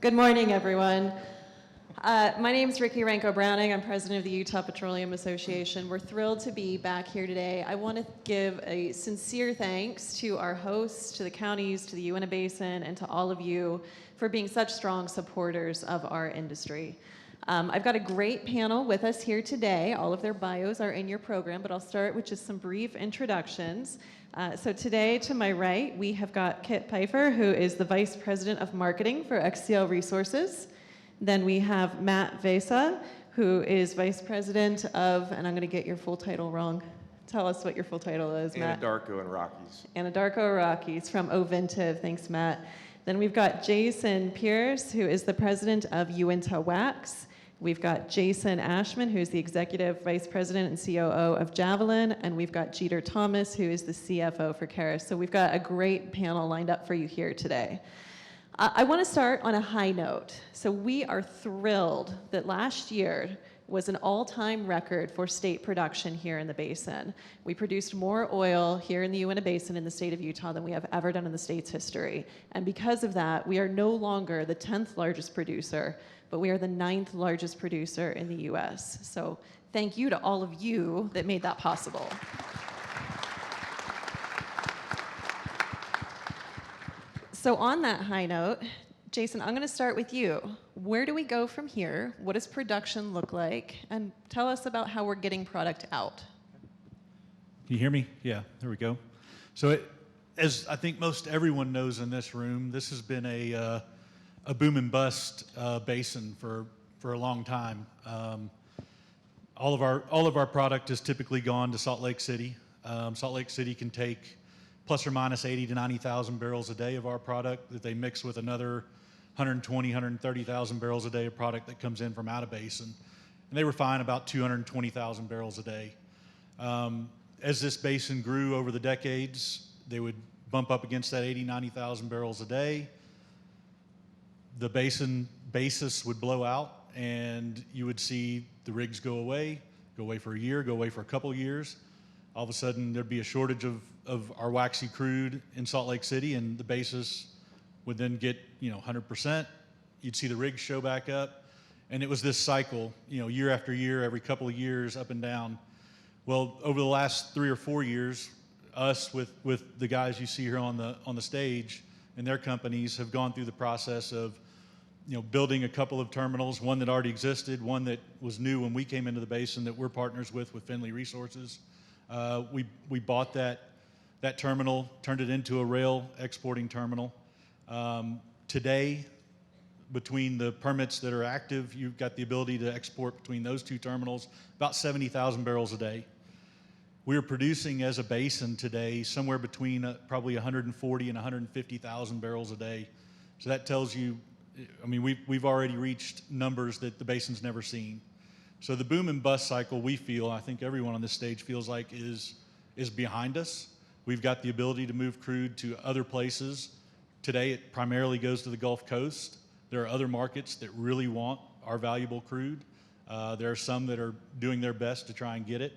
Good morning, everyone. My name is Ricky Ranko-Browning. I'm president of the Utah Petroleum Association. We're thrilled to be back here today. I want to give a sincere thanks to our hosts, to the counties, to the Uintah Basin, and to all of you for being such strong supporters of our industry. I've got a great panel with us here today. All of their bios are in your program, but I'll start with just some brief introductions. So today, to my right, we have got Kit Pfeiffer, who is the Vice President of Marketing for XCL Resources. Then we have Matt Vesa, who is Vice President of, and I'm going to get your full title wrong. Tell us what your full title is, Matt. Anadarko and Rockies. Anadarko Rockies from Uintah. Thanks, Matt. Then we've got Jason Pierce, who is the President of Uintah Wax. We've got Jason Ashman, who is the Executive Vice President and COO of Javelin, and we've got Jeter Thomas, who is the CFO for Karis. So we've got a great panel lined up for you here today. I want to start on a high note. So we are thrilled that last year was an all-time record for state production here in the basin. We produced more oil here in the Uintah Basin in the state of Utah than we have ever done in the state's history. And because of that, we are no longer the 10th largest producer, but we are the 9th largest producer in the US. So thank you to all of you that made that possible. So on that high note, Jason, I'm going to start with you. Where do we go from here? What does production look like? And tell us about how we're getting product out. Can you hear me? Yeah, there we go. So as I think most everyone knows in this room, this has been a boom and bust basin for a long time. All of our product has typically gone to Salt Lake City. Salt Lake City can take plus or minus 80 to 90,000 barrels a day of our product that they mix with another 120, 130,000 barrels a day of product that comes in from out of basin. And they refine about 220,000 barrels a day. As this basin grew over the decades, they would bump up against that 80, 90,000 barrels a day. The basin basis would blow out and you would see the rigs go away for a year, go away for a couple of years. All of a sudden there'd be a shortage of our waxy crude in Salt Lake City, and the basis would then get 100%. You'd see the rigs show back up, and it was this cycle, year after year, every couple of years, up and down. Well, over the last 3 or 4 years, us with the guys you see here on the stage and their companies have gone through the process of building a couple of terminals, one that already existed, one that was new when we came into the basin that we're partners with Finley Resources. We bought that terminal, turned it into a rail exporting terminal. Today, between the permits that are active, you've got the ability to export between those two terminals about 70,000 barrels a day. We're producing as a basin today somewhere between probably 140 and 150,000 barrels a day. So that tells you, we've already reached numbers that the basin's never seen. So the boom and bust cycle, we feel, I think everyone on this stage feels like is behind us. We've got the ability to move crude to other places. Today, it primarily goes to the Gulf Coast. There are other markets that really want our valuable crude. There are some that are doing their best to try and get it.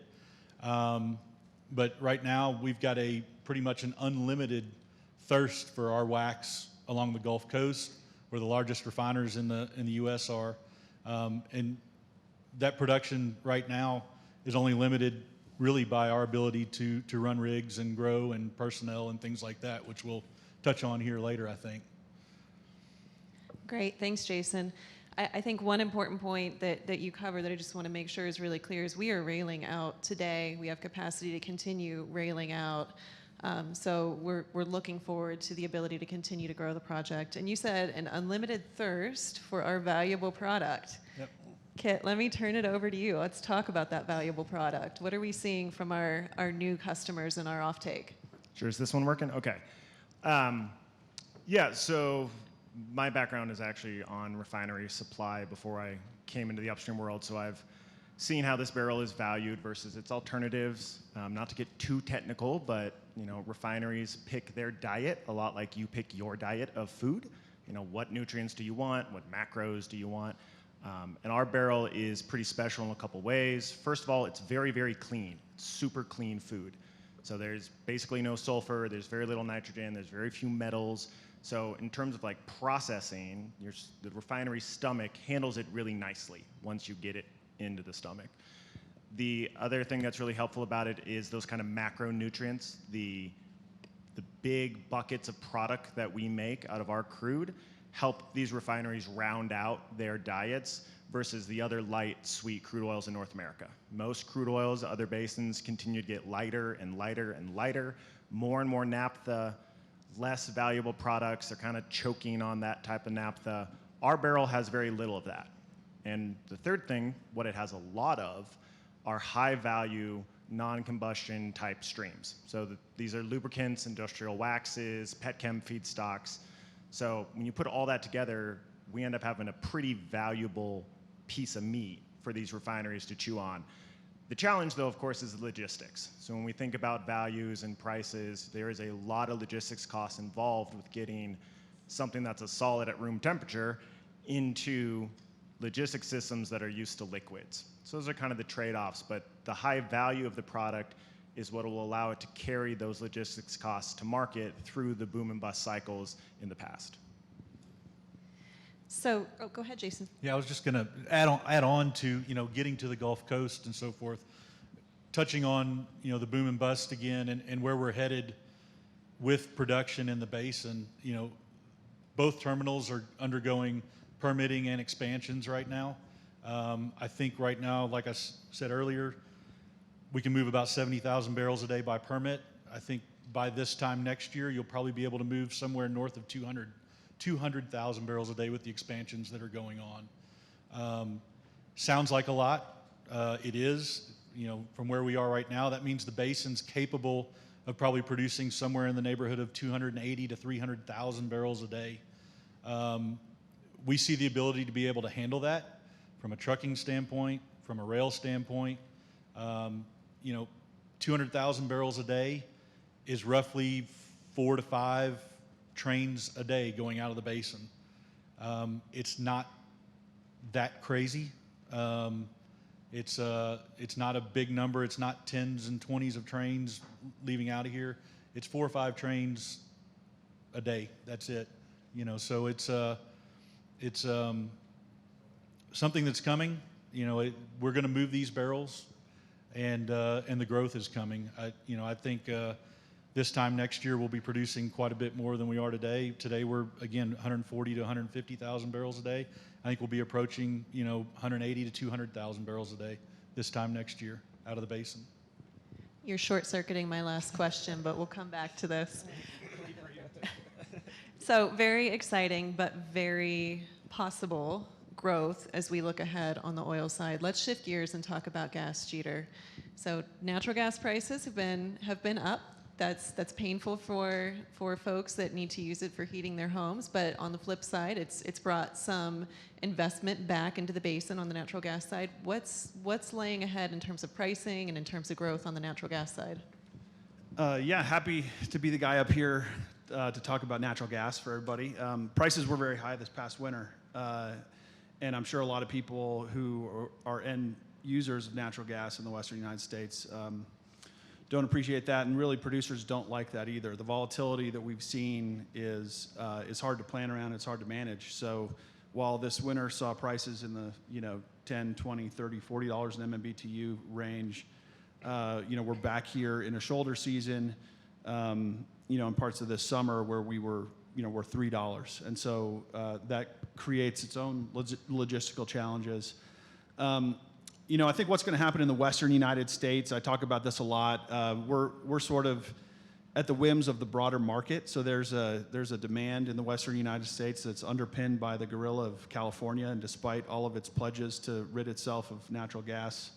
But right now, we've got pretty much an unlimited thirst for our wax along the Gulf Coast, where the largest refiners in the U.S. are. And that production right now is only limited really by our ability to run rigs and grow and personnel and things like that, which we'll touch on here later, I think. Great, thanks, Jason. I think one important point that you covered that I just want to make sure is really clear is we are railing out today. We have capacity to continue railing out. So we're looking forward to the ability to continue to grow the project. And you said an unlimited thirst for our valuable product. Yep. Kit, let me turn it over to you. Let's talk about that valuable product. What are we seeing from our new customers and our offtake? Sure, is this one working? Okay. So my background is actually on refinery supply before I came into the upstream world, so I've seen how this barrel is valued versus its alternatives. Not to get too technical, but refineries pick their diet a lot like you pick your diet of food. What nutrients do you want? What macros do you want? And our barrel is pretty special in a couple ways. First of all, it's very, very clean. It's super clean food. So there's basically no sulfur, there's very little nitrogen, there's very few metals. So in terms of like processing, the refinery stomach handles it really nicely once you get it into the stomach. The other thing that's really helpful about it is those kind of macronutrients, the big buckets of product that we make out of our crude help these refineries round out their diets versus the other light, sweet crude oils in North America. Most crude oils, other basins, continue to get lighter and lighter and lighter. More and more naphtha, less valuable products. They're kind of choking on that type of naphtha. Our barrel has very little of that. And the third thing, what it has a lot of, are high-value, non-combustion type streams. So these are lubricants, industrial waxes, petchem feedstocks. So when you put all that together, we end up having a pretty valuable piece of meat for these refineries to chew on. The challenge, though, of course, is logistics. So when we think about values and prices, there is a lot of logistics costs involved with getting something that's a solid at room temperature into logistics systems that are used to liquids. So those are kind of the trade-offs, but the high value of the product is what will allow it to carry those logistics costs to market through the boom and bust cycles in the past. So, go ahead, Jason. Yeah, I was just going to add on to, getting to the Gulf Coast and so forth, touching on, the boom and bust again and where we're headed with production in the basin. Both terminals are undergoing permitting and expansions right now. I think right now, like I said earlier, we can move about 70,000 barrels a day by permit. I think by this time next year, you'll probably be able to move somewhere north of 200,000 barrels a day with the expansions that are going on. Sounds like a lot. It is. From where we are right now, that means the basin's capable of probably producing somewhere in the neighborhood of 280 to 300,000 barrels a day. We see the ability to be able to handle that from a trucking standpoint, from a rail standpoint. 200,000 barrels a day is roughly 4 to 5 trains a day going out of the basin. It's not that crazy. It's not a big number. It's not 10s and 20s of trains leaving out of here. It's 4 or 5 trains a day. That's it. So it's something that's coming. We're going to move these barrels, and the growth is coming. I think this time next year we'll be producing quite a bit more than we are today. Today we're again 140 to 150,000 barrels a day. I think we'll be approaching 180 to 200,000 barrels a day this time next year out of the basin. You're short-circuiting my last question, but we'll come back to this. So very exciting, but very possible growth as we look ahead on the oil side. Let's shift gears and talk about gas, Jeter. So natural gas prices have been up. That's painful for folks that need to use it for heating their homes. But on the flip side, it's brought some investment back into the basin on the natural gas side. What's laying ahead in terms of pricing and in terms of growth on the natural gas side? Yeah, happy to be the guy up here to talk about natural gas for everybody. Prices were very high this past winter. And I'm sure a lot of people who are end users of natural gas in the Western United States don't appreciate that, and really producers don't like that either. The volatility that we've seen is hard to plan around. It's hard to manage. So while this winter saw prices in the $10, $20, $30, $40 an MMBTU range, we're back here in a shoulder season. In parts of this summer where we were we're $3, and so that creates its own logistical challenges. I think what's going to happen in the Western United States, I talk about this a lot. We're sort of at the whims of the broader market. So there's a demand in the Western United States that's underpinned by the gorilla of California, and despite all of its pledges to rid itself of natural gas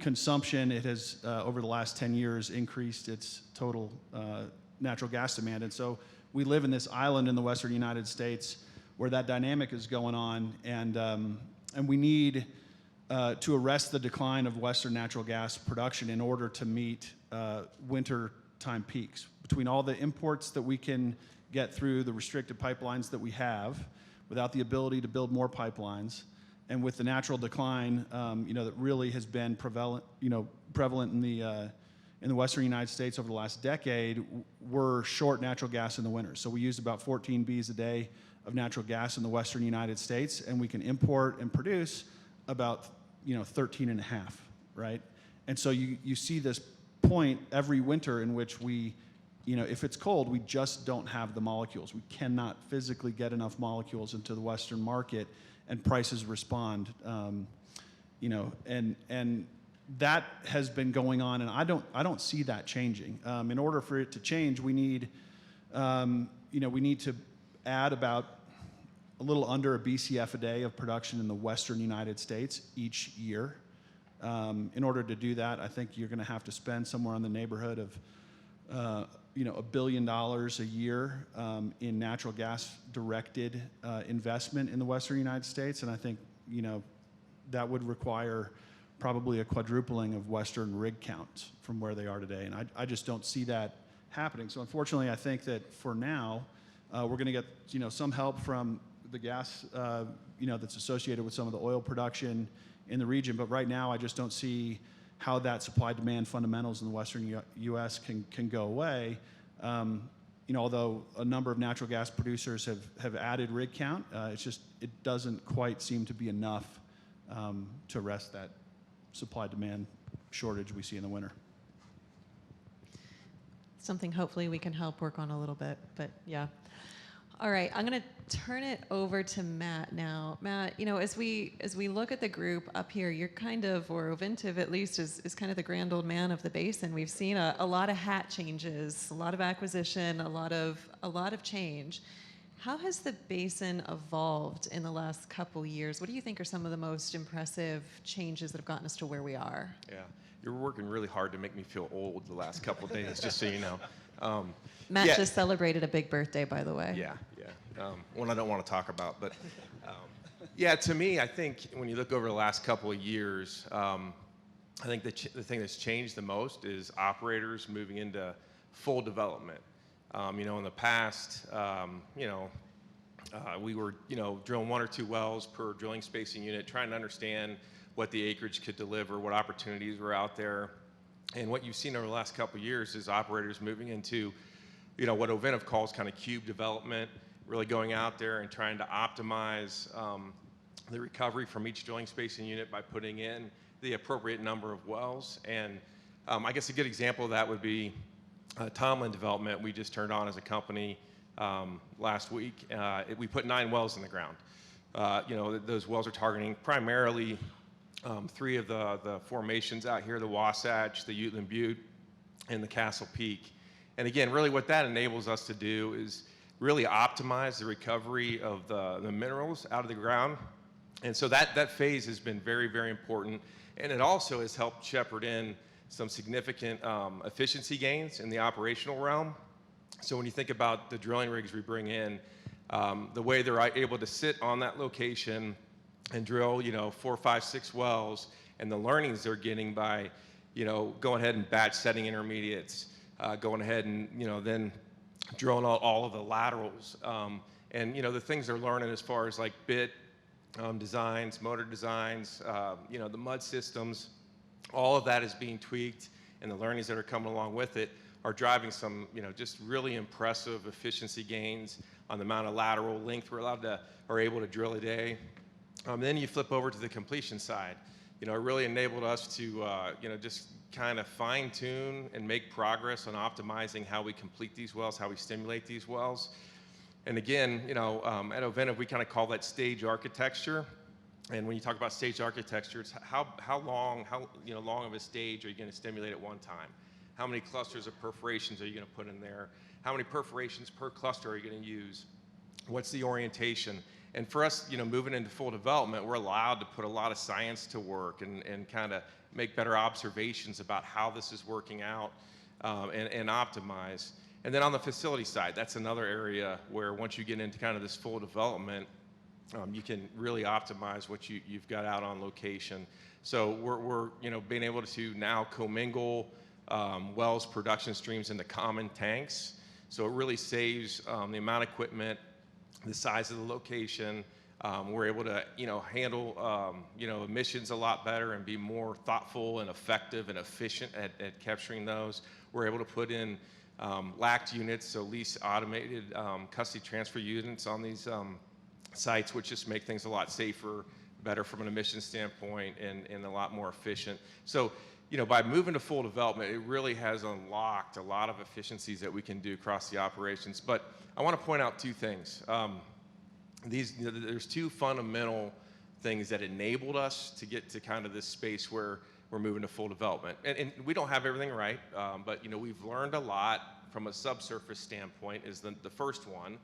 consumption, it has over the last 10 years increased its total natural gas demand. And so we live in this island in the Western United States where that dynamic is going on, and we need to arrest the decline of Western natural gas production in order to meet winter time peaks. Between all the imports that we can get through the restricted pipelines that we have, without the ability to build more pipelines, and with the natural decline, that really has been prevalent in in the western United States over the last decade, we're short natural gas in the winter. So we use about 14 Bs a day of natural gas in the western United States, and we can import and produce about 13 and a half, right? And so you see this point every winter in which we, if it's cold, we just don't have the molecules. We cannot physically get enough molecules into the Western market, and prices respond. And that has been going on, and I don't see that changing. In order for it to change, we need to add about a little under a BCF a day of production in the Western United States each year. In order to do that, I think you're going to have to spend somewhere in the neighborhood of $1 billion a year in natural gas directed investment in the Western United States, and I think that would require probably a quadrupling of Western rig counts from where they are today, and I just don't see that happening. So unfortunately, I think that for now we're going to get some help from the gas that's associated with some of the oil production in the region, but right now I just don't see how that supply-demand fundamentals in the Western U.S. can go away. Although a number of natural gas producers have added rig count, it doesn't quite seem to be enough to arrest that supply-demand shortage we see in the winter. Something hopefully we can help work on a little bit, but yeah. All right, I'm going to turn it over to Matt now. Matt, as we look at the group up here, you're kind of, or Uintah at least, is kind of the grand old man of the basin. We've seen a lot of hat changes, a lot of acquisition, a lot of change. How has the basin evolved in the last couple years? What do you think are some of the most impressive changes that have gotten us to where we are? Yeah, you're working really hard to make me feel old the last couple of days, just so you know. Matt just celebrated a big birthday, by the way. Yeah. One I don't want to talk about, but yeah, to me, I think when you look over the last couple of years, I think the thing that's changed the most is operators moving into full development. In the past, we were, drilling 1 or 2 wells per drilling spacing unit, trying to understand what the acreage could deliver, what opportunities were out there. And what you've seen over the last couple of years is operators moving into, what Uintah calls kind of cube development, really going out there and trying to optimize the recovery from each drilling spacing unit by putting in the appropriate number of wells. And I guess a good example of that would be Tomlin development we just turned on as a company last week. We put 9 wells in the ground. Those wells are targeting primarily 3 of the formations out here, the Wasatch, the Uteland Butte, and the Castle Peak. And again, really what that enables us to do is really optimize the recovery of the minerals out of the ground. And so that phase has been very, very important. And it also has helped shepherd in some significant efficiency gains in the operational realm. So when you think about the drilling rigs we bring in, the way they're able to sit on that location and drill, 4, 5, 6 wells, and the learnings they're getting by, going ahead and batch setting intermediates, going ahead and, then drilling out all of the laterals, and the things they're learning as far as like bit designs, motor designs, the mud systems, all of that is being tweaked, and the learnings that are coming along with it are driving some, just really impressive efficiency gains on the amount of lateral length we're able to drill a day. Then you flip over to the completion side. It really enabled us to, just kind of fine tune and make progress on optimizing how we complete these wells, how we stimulate these wells. And again, at Uintah, we kind of call that stage architecture. And when you talk about stage architecture, it's how long of a stage are you going to stimulate at one time? How many clusters of perforations are you going to put in there? How many perforations per cluster are you going to use? What's the orientation? And for us, moving into full development, we're allowed to put a lot of science to work and kind of make better observations about how this is working out and optimize. And then on the facility side, that's another area where once you get into kind of this full development, you can really optimize what you've got out on location. So we're being able to now commingle wells production streams into common tanks. So it really saves the amount of equipment, the size of the location, We're able to, handle, emissions a lot better and be more thoughtful and effective and efficient at capturing those. We're able to put in LACT units, so least automated custody transfer units on these sites, which just make things a lot safer, better from an emissions standpoint, and a lot more efficient. So, by moving to full development, it really has unlocked a lot of efficiencies that we can do across the operations. But I want to point out two things. There's two fundamental things that enabled us to get to kind of this space where we're moving to full development. And we don't have everything right, but we've learned a lot from a subsurface standpoint is the first one,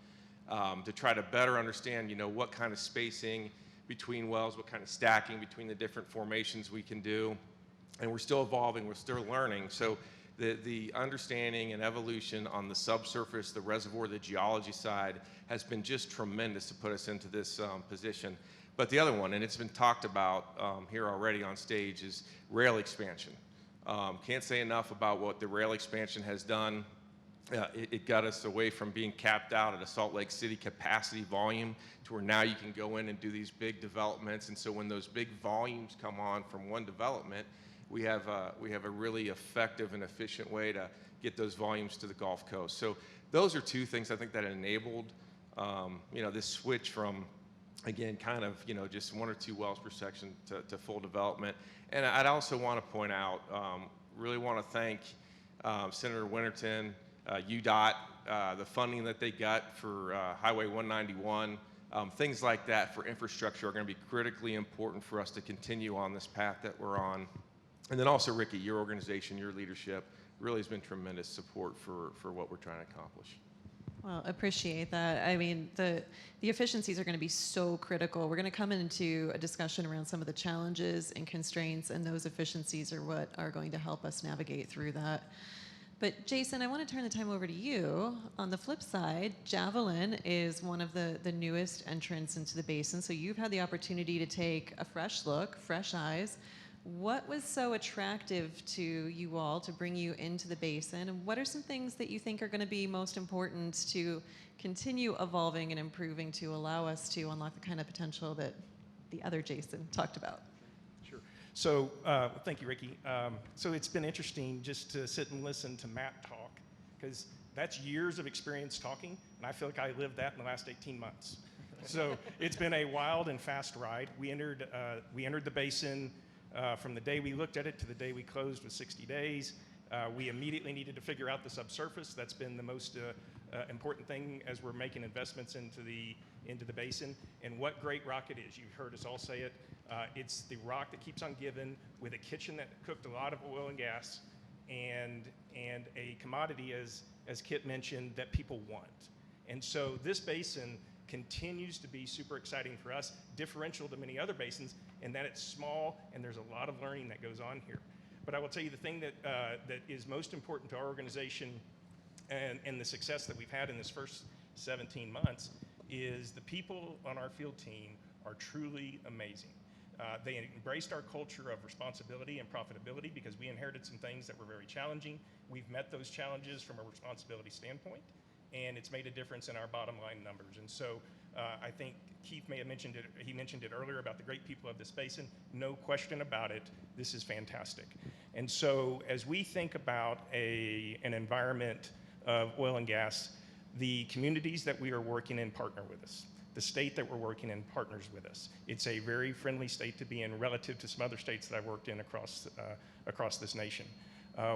to try to better understand, what kind of spacing between wells, what kind of stacking between the different formations we can do. And we're still evolving, we're still learning. So the understanding and evolution on the subsurface, the reservoir, the geology side has been just tremendous to put us into this position. But the other one, and it's been talked about here already on stage, is rail expansion. Can't say enough about what the rail expansion has done. It got us away from being capped out at a Salt Lake City capacity volume to where now you can go in and do these big developments. And so when those big volumes come on from one development, we have a really effective and efficient way to get those volumes to the Gulf Coast. So those are two things I think that enabled this switch from, again, kind of just 1 or 2 wells per section to full development. And I'd also want to point out, really want to thank Senator Winterton, UDOT, the funding that they got for Highway 191. Things like that for infrastructure are going to be critically important for us to continue on this path that we're on. And then also, Ricky, your organization, your leadership really has been tremendous support for what we're trying to accomplish. Well, appreciate that. I mean, the efficiencies are going to be so critical. We're going to come into a discussion around some of the challenges and constraints, and those efficiencies are what are going to help us navigate through that. But Jason, I want to turn the time over to you. On the flip side, Javelin is one of the newest entrants into the basin, so you've had the opportunity to take a fresh look, fresh eyes. What was so attractive to you all to bring you into the basin? And what are some things that you think are going to be most important to continue evolving and improving to allow us to unlock the kind of potential that the other Jason talked about? Sure. So thank you, Ricky. So it's been interesting just to sit and listen to Matt talk, because that's years of experience talking, and I feel like I lived that in the last 18 months. So it's been a wild and fast ride. We entered the basin. From the day we looked at it to the day we closed was 60 days. We immediately needed to figure out the subsurface. That's been the most important thing as we're making investments into the basin. And what great rock it is. You've heard us all say it. It's the rock that keeps on giving, with a kitchen that cooked a lot of oil and gas, and a commodity, as Kit mentioned, that people want. And so this basin continues to be super exciting for us, differential to many other basins, in that it's small and there's a lot of learning that goes on here. But I will tell you the thing that is most important to our organization and the success that we've had in this first 17 months is the people on our field team are truly amazing. They embraced our culture of responsibility and profitability because we inherited some things that were very challenging. We've met those challenges from a responsibility standpoint, and it's made a difference in our bottom line numbers. And so I think Keith may have mentioned it, he mentioned it earlier about the great people of this basin. No question about it, this is fantastic. And so as we think about an environment of oil and gas, the communities that we are working in partner with us. The state that we're working in partners with us. It's a very friendly state to be in relative to some other states that I've worked in across this nation.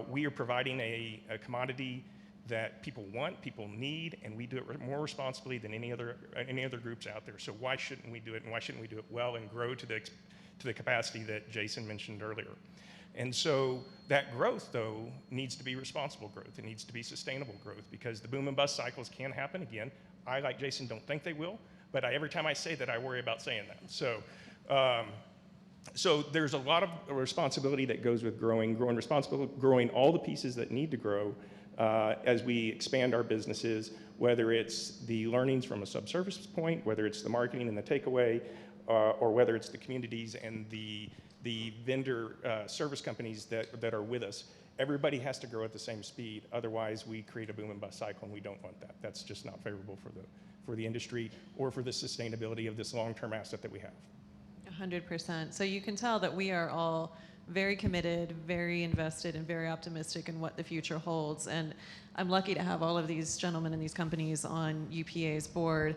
We are providing a commodity that people want, people need, and we do it more responsibly than any other groups out there. So why shouldn't we do it, and why shouldn't we do it well and grow to the capacity that Jason mentioned earlier? And so that growth, though, needs to be responsible growth. It needs to be sustainable growth, because the boom and bust cycles can happen again. I, like Jason, don't think they will, but every time I say that, I worry about saying that. So there's a lot of responsibility that goes with growing responsible, growing all the pieces that need to grow as we expand our businesses, whether it's the learnings from a subsurface point, whether it's the marketing and the takeaway, or whether it's the communities and the vendor service companies that are with us. everybody has to grow at the same speed. Otherwise, we create a boom and bust cycle, and we don't want that. That's just not favorable for the industry or for the sustainability of this long-term asset that we have. 100%. So you can tell that we are all very committed, very invested, and very optimistic in what the future holds. And I'm lucky to have all of these gentlemen and these companies on UPA's board.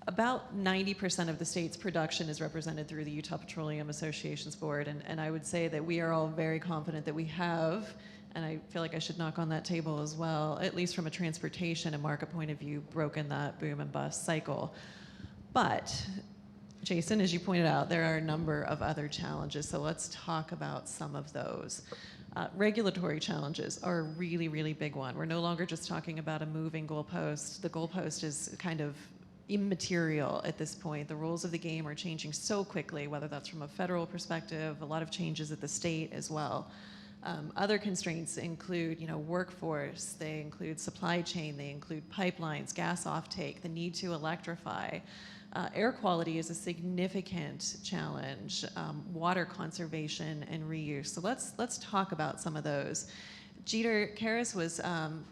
About 90% of the state's production is represented through the Utah Petroleum Association's board. And I would say that we are all very confident that we have, and I feel like I should knock on that table as well, at least from a transportation and market point of view, broken that boom and bust cycle. But Jason, as you pointed out, there are a number of other challenges, so let's talk about some of those. Regulatory challenges are a really, really big one. We're no longer just talking about a moving goalpost. The goalpost is kind of immaterial at this point. The rules of the game are changing so quickly, whether that's from a federal perspective, a lot of changes at the state as well. Other constraints include, workforce, they include supply chain, they include pipelines, gas offtake, the need to electrify. Air quality is a significant challenge, water conservation and reuse. So let's talk about some of those. Jeter Karras was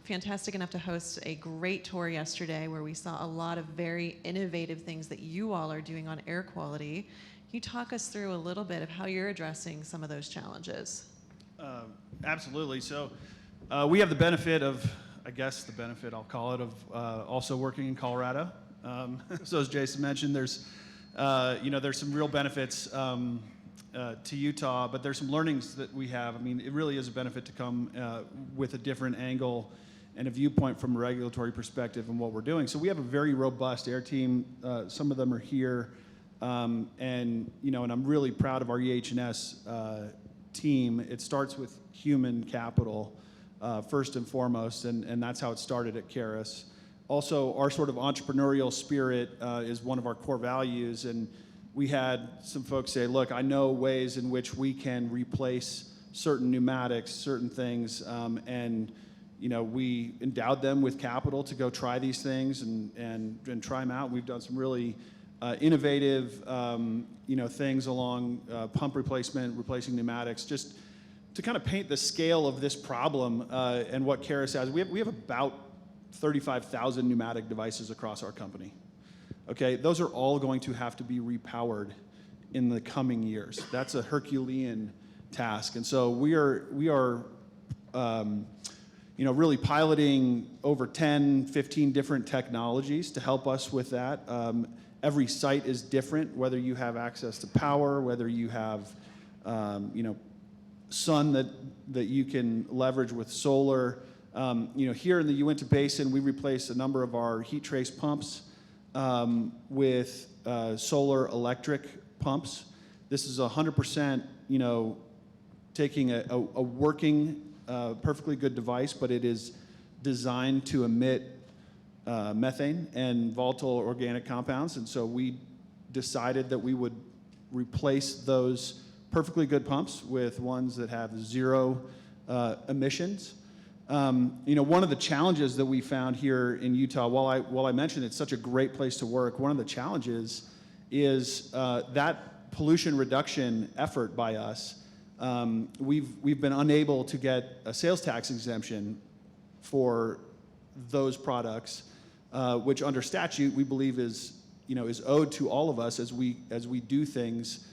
fantastic enough to host a great tour yesterday where we saw a lot of very innovative things that you all are doing on air quality. Can you talk us through a little bit of how you're addressing some of those challenges? Absolutely. So we have the benefit of, I'll call it, of also working in Colorado. So as Jason mentioned, there's some real benefits to Utah, but there's some learnings that we have. I mean, it really is a benefit to come with a different angle and a viewpoint from a regulatory perspective and what we're doing. So we have a very robust air team. Some of them are here, and I'm really proud of our EH&S team. It starts with human capital first and foremost, and that's how it started at Karras. Also, our sort of entrepreneurial spirit is one of our core values, and we had some folks say, look, I know ways in which we can replace certain pneumatics, certain things, and we endowed them with capital to go try these things and try them out. We've done some really innovative things along pump replacement, replacing pneumatics, just to kind of paint the scale of this problem and what Karras has. We have about 35,000 pneumatic devices across our company. Okay, those are all going to have to be repowered in the coming years. That's a Herculean task, and so we are really piloting over 10, 15 different technologies to help us with that. Every site is different, whether you have access to power, whether you have sun that you can leverage with solar. Here in the Uintah Basin, we replaced a number of our heat trace pumps with solar electric pumps. This is 100%, taking a working, perfectly good device, but it is designed to emit methane and volatile organic compounds. And so we decided that we would replace those perfectly good pumps with ones that have zero emissions. One of the challenges that we found here in Utah, while I mentioned it's such a great place to work, one of the challenges is that pollution reduction effort by us. We've been unable to get a sales tax exemption for those products, which under statute we believe is owed to all of us as we do things,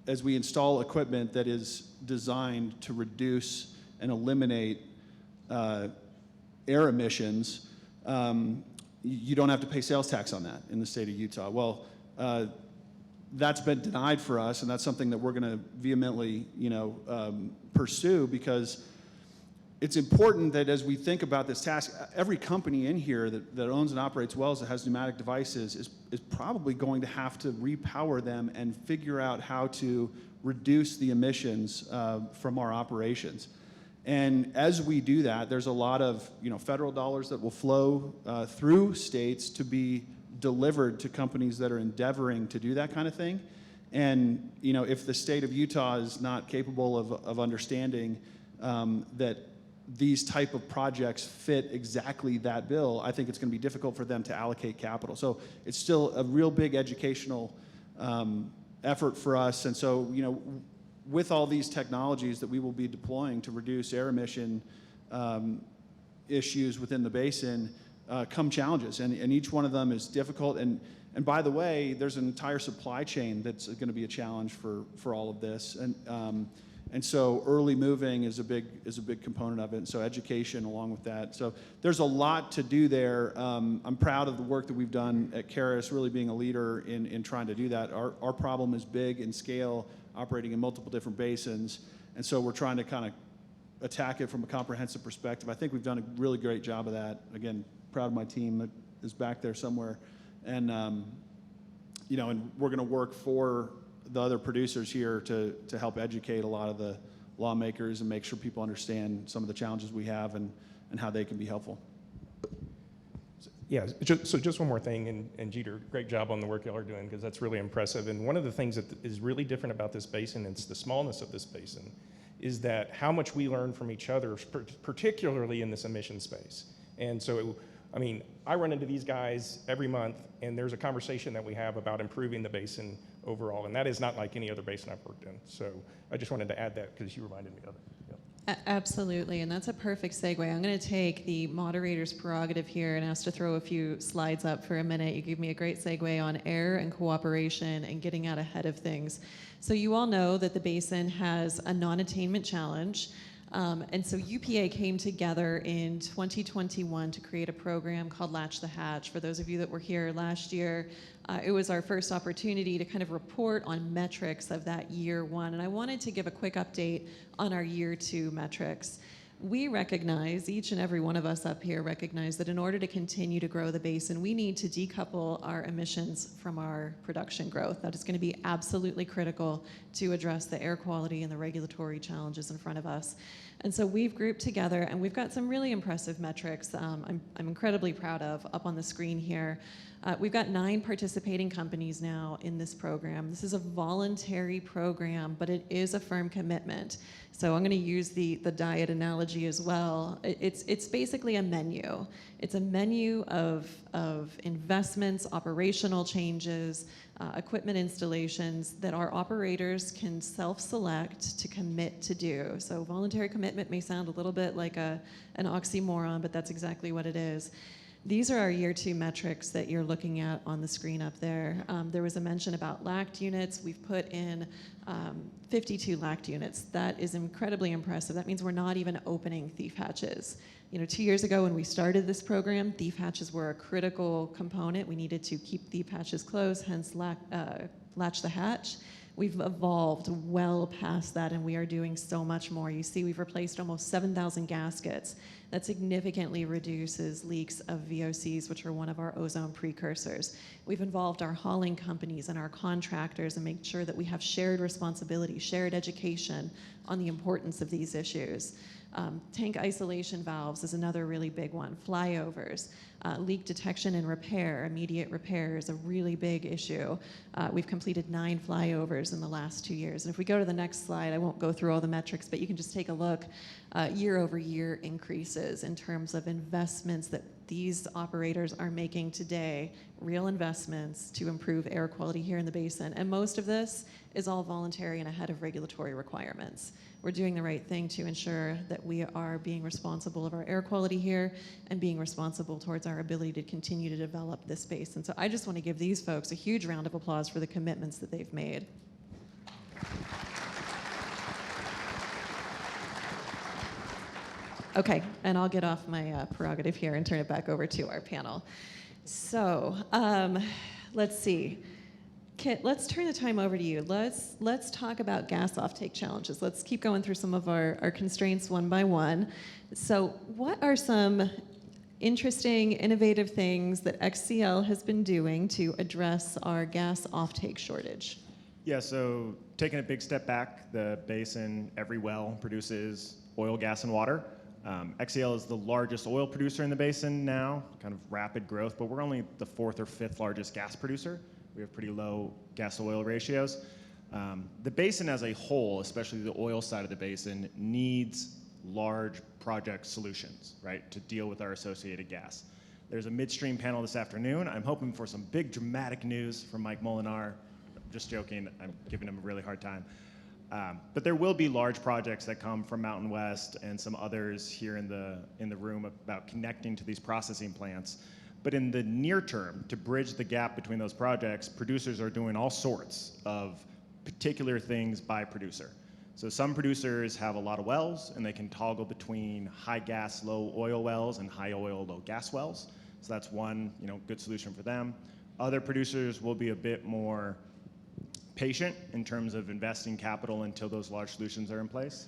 as we install equipment that is designed to reduce and eliminate air emissions. You don't have to pay sales tax on that in the state of Utah. Well, that's been denied for us, and that's something that we're going to vehemently, pursue, because it's important that as we think about this task, every company in here that owns and operates wells that has pneumatic devices is probably going to have to repower them and figure out how to reduce the emissions from our operations. And as we do that, there's a lot of federal dollars that will flow through states to be delivered to companies that are endeavoring to do that kind of thing. And if the state of Utah is not capable of understanding that these type of projects fit exactly that bill, I think it's going to be difficult for them to allocate capital. So it's still a real big educational effort for us. And so with all these technologies that we will be deploying to reduce air emission issues within the basin come challenges, and each one of them is difficult. And by the way, there's an entire supply chain that's going to be a challenge for all of this, and so early moving is a big component of it, and so education along with that. So there's a lot to do there. I'm proud of the work that we've done at Caris, really being a leader in trying to do that. Our problem is big in scale, operating in multiple different basins, and so we're trying to kind of attack it from a comprehensive perspective. I think we've done a really great job of that. Again, proud of my team that is back there somewhere, and you know, and we're going to work for the other producers here to help educate a lot of the lawmakers and make sure people understand some of the challenges we have and how they can be helpful. Yeah, so just one more thing, and Jeter, great job on the work y'all are doing, because that's really impressive. And one of the things that is really different about this basin, and it's the smallness of this basin, is that how much we learn from each other, particularly in this emission space. And so, I mean, I run into these guys every month, and there's a conversation that we have about improving the basin overall, and that is not like any other basin I've worked in. So I just wanted to add that because you reminded me of it. Yep. Absolutely, and that's a perfect segue. I'm going to take the moderator's prerogative here and ask to throw a few slides up for a minute. You gave me a great segue on air and cooperation and getting out ahead of things. So you all know that the basin has a non-attainment challenge. And so UPA came together in 2021 to create a program called Latch the Hatch. For those of you that were here last year, it was our first opportunity to kind of report on metrics of that year one. And I wanted to give a quick update on our year two metrics. We recognize, each and every one of us up here recognize that in order to continue to grow the basin, we need to decouple our emissions from our production growth. That is going to be absolutely critical to address the air quality and the regulatory challenges in front of us. And so we've grouped together, and we've got some really impressive metrics I'm incredibly proud of up on the screen here. We've got 9 participating companies now in this program. This is a voluntary program, but it is a firm commitment. So I'm going to use the diet analogy as well. It's basically a menu. It's a menu of investments, operational changes, equipment installations that our operators can self-select to commit to do. So voluntary commitment may sound a little bit like an oxymoron, but that's exactly what it is. These are our year two metrics that you're looking at on the screen up there. There was a mention about LACT units. We've put in 52 LACT units. That is incredibly impressive. That means we're not even opening thief hatches. You know, 2 years ago when we started this program, thief hatches were a critical component. We needed to keep thief hatches closed, hence latch the hatch. We've evolved well past that, and we are doing so much more. You see, we've replaced almost 7,000 gaskets. That significantly reduces leaks of VOCs, which are one of our ozone precursors. We've involved our hauling companies and our contractors and make sure that we have shared responsibility, shared education on the importance of these issues. Tank isolation valves is another really big one. Flyovers, leak detection and repair, immediate repair is a really big issue. We've completed 9 flyovers in the last 2 years. And if we go to the next slide, I won't go through all the metrics, but you can just take a look. Year over year increases in terms of investments that these operators are making today, real investments to improve air quality here in the basin. And most of this is all voluntary and ahead of regulatory requirements. We're doing the right thing to ensure that we are being responsible of our air quality here and being responsible towards our ability to continue to develop this basin. So I just want to give these folks a huge round of applause for the commitments that they've made. Okay, and I'll get off my prerogative here and turn it back over to our panel. So let's see. Kit, let's turn the time over to you. Let's talk about gas offtake challenges. Let's keep going through some of our constraints one by one. So what are some interesting, innovative things that XCL has been doing to address our gas offtake shortage? Yeah, so taking a big step back, the basin, every well produces oil, gas, and water. XCL is the largest oil producer in the basin now, kind of rapid growth, but we're only the 4th or 5th largest gas producer. We have pretty low gas-to-oil ratios. The basin as a whole, especially the oil side of the basin, needs large project solutions, right, to deal with our associated gas. There's a midstream panel this afternoon. I'm hoping for some big dramatic news from Mike Molinar. Just joking, I'm giving him a really hard time. But there will be large projects that come from Mountain West and some others here in the room about connecting to these processing plants. But in the near term, to bridge the gap between those projects, producers are doing all sorts of particular things by producer. So some producers have a lot of wells, and they can toggle between high gas, low oil wells and high oil, low gas wells. So that's one, good solution for them. Other producers will be a bit more patient in terms of investing capital until those large solutions are in place.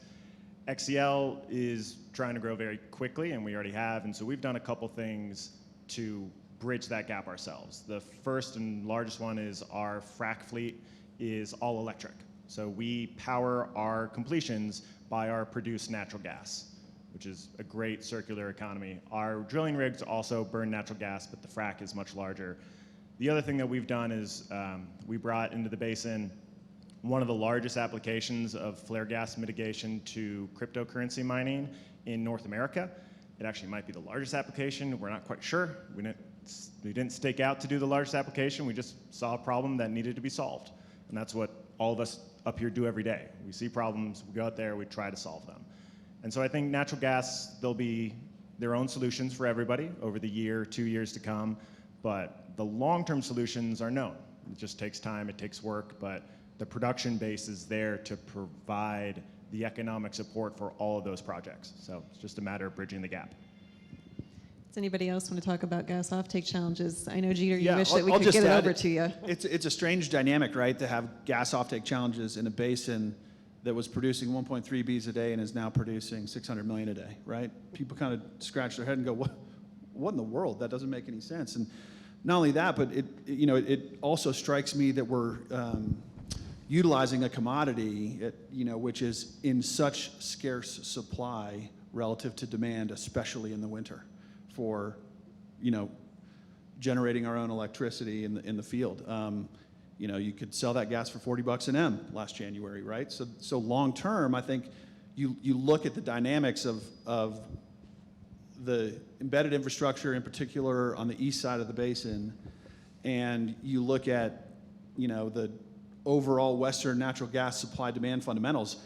XCL is trying to grow very quickly, and we already have, and so we've done a couple things to bridge that gap ourselves. The first and largest one is our frac fleet is all electric. So we power our completions by our produced natural gas, which is a great circular economy. Our drilling rigs also burn natural gas, but the frac is much larger. The other thing that we've done is we brought into the basin one of the largest applications of flare gas mitigation to cryptocurrency mining in North America. It actually might be the largest application. We're not quite sure. We didn't stake out to do the largest application. We just saw a problem that needed to be solved. And that's what all of us up here do every day. We see problems, we go out there, we try to solve them. And so I think natural gas, there'll be their own solutions for everybody over the year, 2 years to come. But the long-term solutions are known. It just takes time, it takes work, but the production base is there to provide the economic support for all of those projects. So it's just a matter of bridging the gap. Does anybody else want to talk about gas offtake challenges? I know, Jeter, you Yeah, wish that we I'll could just get it add, over to you. It's a strange dynamic, right, to have gas offtake challenges in a basin that was producing 1.3 Bs a day and is now producing 600 million a day, right? People kind of scratch their head and go, what in the world? That doesn't make any sense. And not only that, but it also strikes me that we're utilizing a commodity, which is in such scarce supply relative to demand, especially in the winter, for generating our own electricity in the field. You could sell that gas for $40 an M last January, right? So long term, I think you look at the dynamics of the embedded infrastructure, in particular on the east side of the basin, and you look at the overall Western natural gas supply demand fundamentals.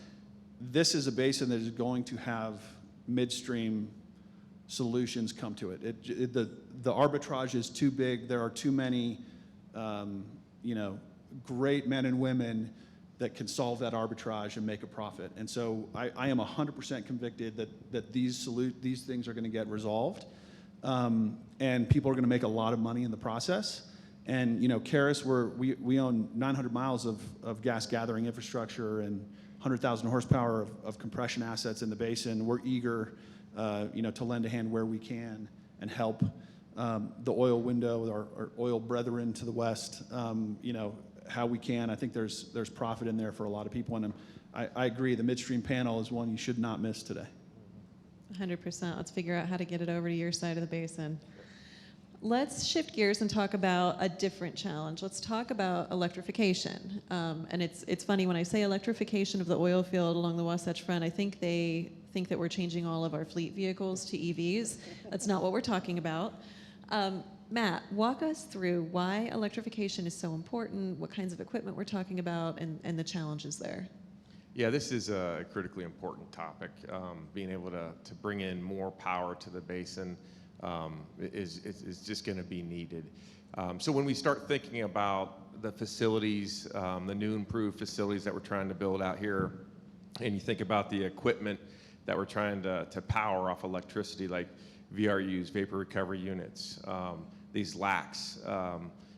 This is a basin that is going to have midstream solutions come to it. The arbitrage is too big. There are too many great men and women that can solve that arbitrage and make a profit. And so I am 100% convicted that these things are going to get resolved, and people are going to make a lot of money in the process. And Karis, we own 900 miles of gas gathering infrastructure and 100,000 horsepower of compression assets in the basin. We're eager, to lend a hand where we can and help the oil window, our oil brethren to the west, how we can. I think there's profit in there for a lot of people, and I agree. The midstream panel is one you should not miss today. 100%. Let's figure out how to get it over to your side of the basin. Let's shift gears and talk about a different challenge. Let's talk about electrification. And it's funny, when I say electrification of the oil field along the Wasatch Front, I think they think that we're changing all of our fleet vehicles to EVs. That's not what we're talking about. Matt, walk us through why electrification is so important, what kinds of equipment we're talking about, and the challenges there. Yeah, this is a critically important topic. Being able to bring in more power to the basin is just going to be needed. So when we start thinking about the facilities, the new improved facilities that we're trying to build out here, and you think about the equipment that we're trying to power off electricity, like VRUs, vapor recovery units, these LACs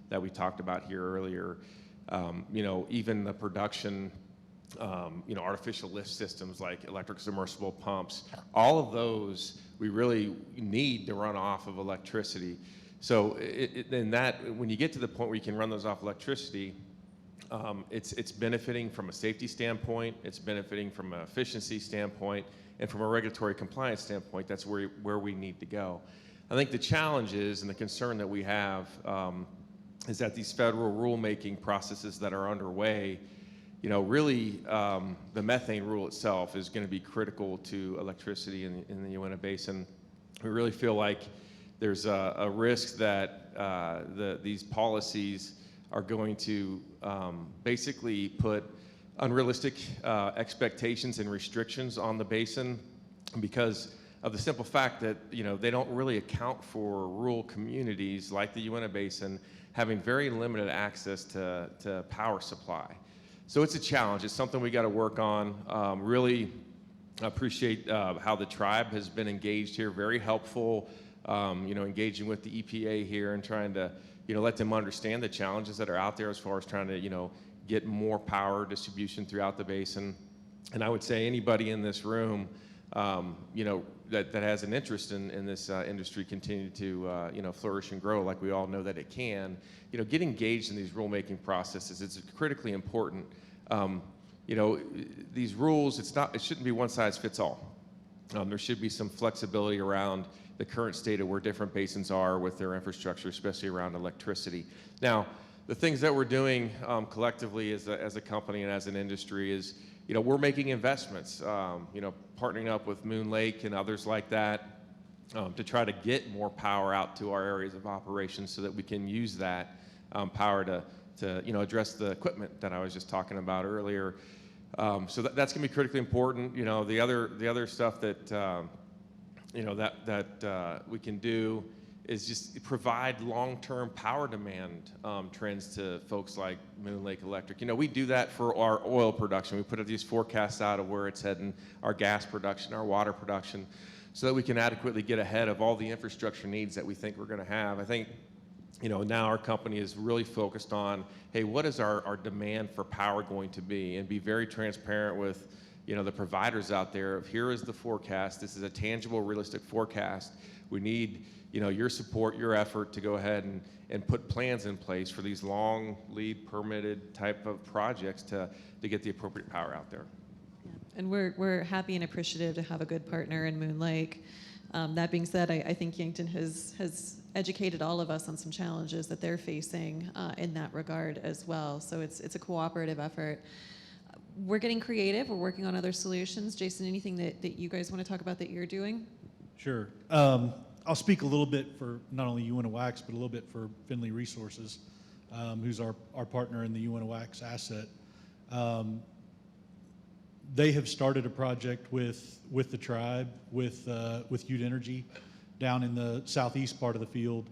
that we talked about here earlier, even the production, artificial lift systems like electric submersible pumps, all of those we really need to run off of electricity. So when you get to the point where you can run those off electricity, it's benefiting from a safety standpoint, it's benefiting from an efficiency standpoint, and from a regulatory compliance standpoint. That's where we need to go. I think the challenge is, and the concern that we have, is that these federal rulemaking processes that are underway, really the methane rule itself is going to be critical to electricity in the Uintah Basin. We really feel like there's a risk that these policies are going to basically put unrealistic expectations and restrictions on the basin because of the simple fact that they don't really account for rural communities like the Uintah Basin having very limited access to power supply. So it's a challenge. It's something we got to work on. Really appreciate how the tribe has been engaged here. Very helpful. Engaging with the EPA here and trying to let them understand the challenges that are out there as far as trying to get more power distribution throughout the basin. And I would say anybody in this room that has an interest in this industry continue to flourish and grow like we all know that it can, get engaged in these rulemaking processes. It's critically important. These rules, it shouldn't be one size fits all. There should be some flexibility around the current state of where different basins are with their infrastructure, especially around electricity. Now, the things that we're doing collectively as a company and as an industry is, we're making investments, partnering up with Moon Lake and others like that to try to get more power out to our areas of operations so that we can use that power to address the equipment that I was just talking about earlier. So that's going to be critically important. The other stuff that we can do is just provide long-term power demand trends to folks like Moon Lake Electric. We do that for our oil production. We put these forecasts out of where it's heading, our gas production, our water production, so that we can adequately get ahead of all the infrastructure needs that we think we're going to have. I think, now our company is really focused on, hey, what is our demand for power going to be, and be very transparent with the providers out there of here is the forecast. This is a tangible, realistic forecast. We need your support, your effort to go ahead and put plans in place for these long lead permitted type of projects to get the appropriate power out there. Yeah. And we're happy and appreciative to have a good partner in Moon Lake. That being said, I think Yankton has educated all of us on some challenges that they're facing in that regard as well. So it's a cooperative effort. We're getting creative. We're working on other solutions. Jason, anything that you guys want to talk about that you're doing? Sure. I'll speak a little bit for not only Uintah Wax, but a little bit for Finley Resources, who's our partner in the Uintah Wax asset. They have started a project with the tribe, with Ute Energy, down in the southeast part of the field,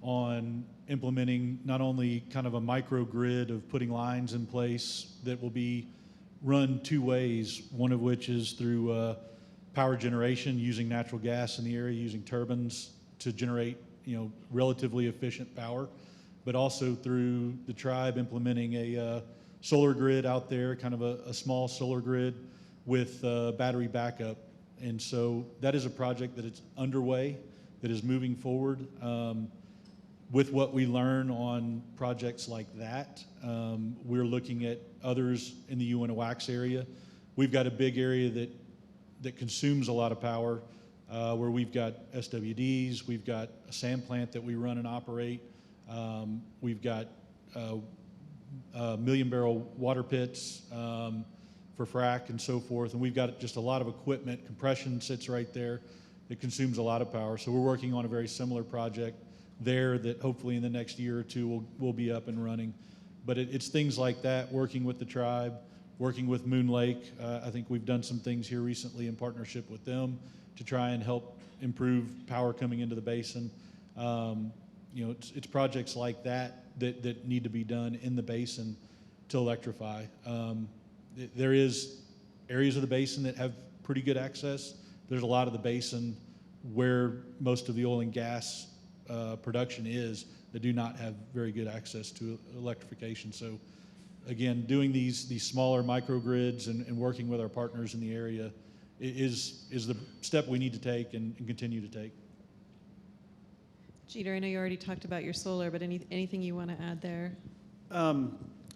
on implementing not only kind of a microgrid of putting lines in place that will be run two ways, one of which is through power generation using natural gas in the area, using turbines to generate relatively efficient power, but also through the tribe implementing a solar grid out there, kind of a small solar grid with battery backup. And so that is a project that is underway, that is moving forward. With what we learn on projects like that, we're looking at others in the Uintah Wax area. We've got a big area that consumes a lot of power, where we've got SWDs, we've got a sand plant that we run and operate, we've got million-barrel water pits for frack and so forth, and we've got just a lot of equipment. Compression sits right there. It consumes a lot of power. So we're working on a very similar project there that hopefully in the next year or two will be up and running. But it's things like that, working with the tribe, working with Moon Lake. I think we've done some things here recently in partnership with them to try and help improve power coming into the basin. It's projects like that need to be done in the basin to electrify. There is areas of the basin that have pretty good access. There's a lot of the basin where most of the oil and gas production is that do not have very good access to electrification. So again, doing these smaller microgrids and working with our partners in the area is the step we need to take and continue to take. Jeter, I know you already talked about your solar, but anything you want to add there?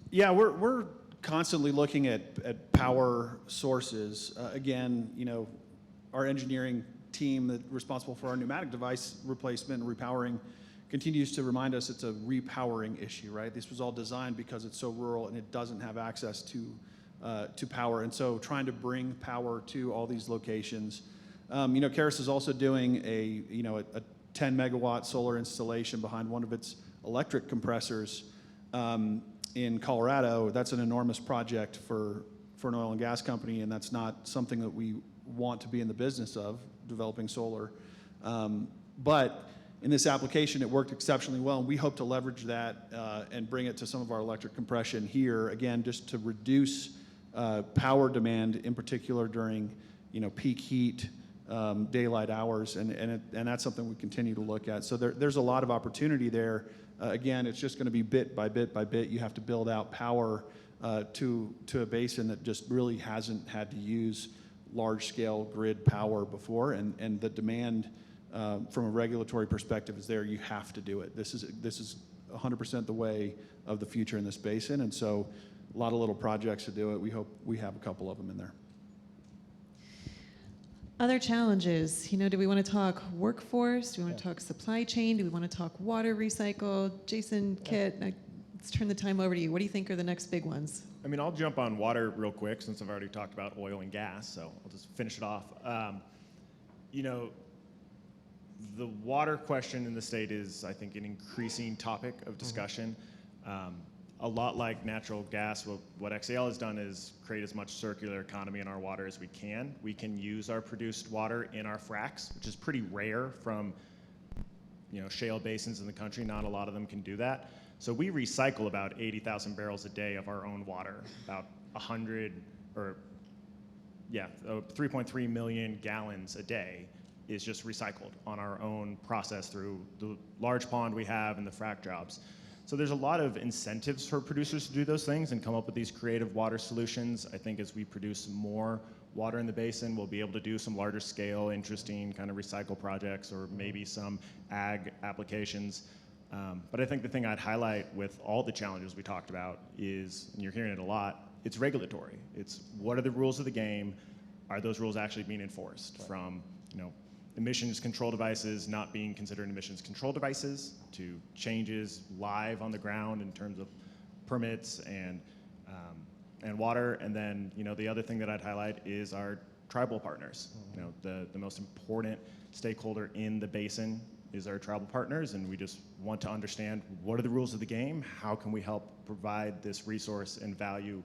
Yeah, we're constantly looking at power sources. Again, our engineering team that's responsible for our pneumatic device replacement and repowering continues to remind us it's a repowering issue, right? This was all designed because it's so rural and it doesn't have access to power, and so trying to bring power to all these locations. Karis is also doing a 10 megawatt solar installation behind one of its electric compressors. in Colorado, that's an enormous project for an oil and gas company, and that's not something that we want to be in the business of, developing solar. But in this application, it worked exceptionally well, and we hope to leverage that and bring it to some of our electric compression here, again, just to reduce power demand, in particular during peak heat, daylight hours, and that's something we continue to look at. So there's a lot of opportunity there. Again, it's just going to be bit by bit by bit. You have to build out power to a basin that just really hasn't had to use large-scale grid power before, and the demand from a regulatory perspective is there. You have to do it. This is 100% the way of the future in this basin, and so a lot of little projects to do it. We hope we have a couple of them in there. Other challenges, do we want to talk workforce? Do we want to talk supply chain? Do we want to talk water recycle? Jason, Kit, let's turn the time over to you. What do you think are the next big ones? I mean, I'll jump on water real quick since I've already talked about oil and gas, so I'll just finish it off. The water question in the state is, I think, an increasing topic of discussion. A lot like natural gas, what XAL has done is create as much circular economy in our water as we can. We can use our produced water in our fracs, which is pretty rare from shale basins in the country. Not a lot of them can do that. So we recycle about 80,000 barrels a day of our own water. About 3.3 million gallons a day is just recycled on our own process through the large pond we have and the frac jobs. So there's a lot of incentives for producers to do those things and come up with these creative water solutions. I think as we produce more water in the basin, we'll be able to do some larger scale, interesting kind of recycle projects or maybe some ag applications. But I think the thing I'd highlight with all the challenges we talked about is, and you're hearing it a lot, it's regulatory. It's what are the rules of the game? Are those rules actually being enforced? From emissions control devices not being considered emissions control devices to changes live on the ground in terms of permits and water. And then the other thing that I'd highlight is our tribal partners. The most important stakeholder in the basin is our tribal partners, and we just want to understand what are the rules of the game, how can we help provide this resource and value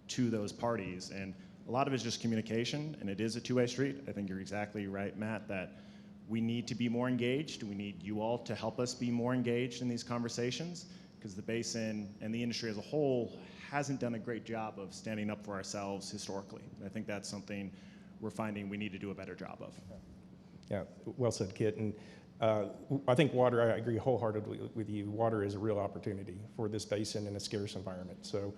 to those parties. And a lot of it is just communication, and it is a two-way street. I think you're exactly right, Matt, that we need to be more engaged. We need you all to help us be more engaged in these conversations, because the basin and the industry as a whole hasn't done a great job of standing up for ourselves historically. And I think that's something we're finding we need to do a better job of. Yeah, well said, Kit. And I think water, I agree wholeheartedly with you. Water is a real opportunity for this basin in a scarce environment. So